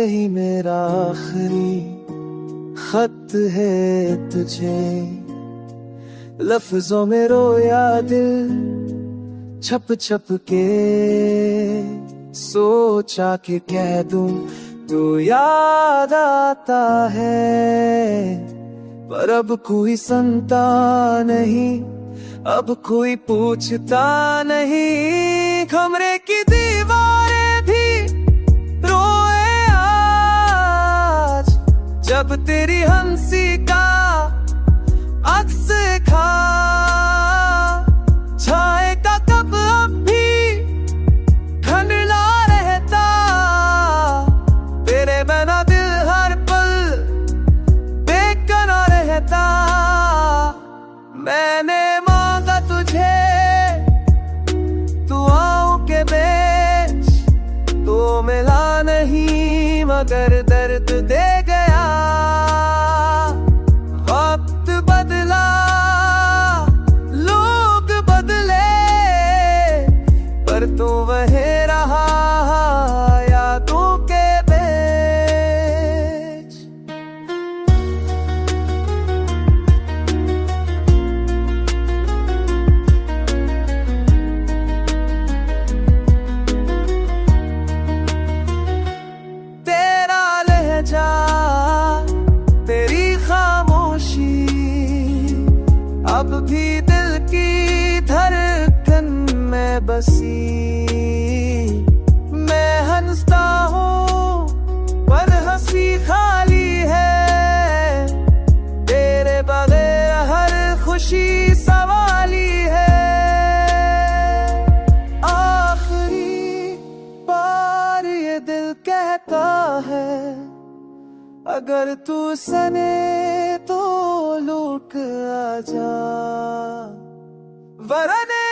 यही मेरा आखिरी खत है तुझे, लफ्जों में रोया दिल छप छप के, सोचा कि कह दूं तू याद आता है, पर अब कोई सुनता नहीं, अब कोई पूछता नहीं। कमरे की दीवारें भी रोए आज, जब तेरी हंसी का अक्स खा। छाए का कब अब भी ठंडा रहता, तेरे बिना दिल हर पल बेकरार रहता। मैंने मांगा तुझे दुआओं के बीच, तो मिला नहीं मगर दर्द दे गया। वक्त बदला, लोग बदले, पर तू वही रहा यादों के बीच। तेरा लहजा, तेरी खामोशी, अब भी दिल की धड़कन में बसी। मैं हंसता हूँ पर हंसी खाली है, तेरे बगैर हर खुशी सवाली है। आखिरी बार ये दिल कहता है, अगर तू सने तो लौट आजा, वरने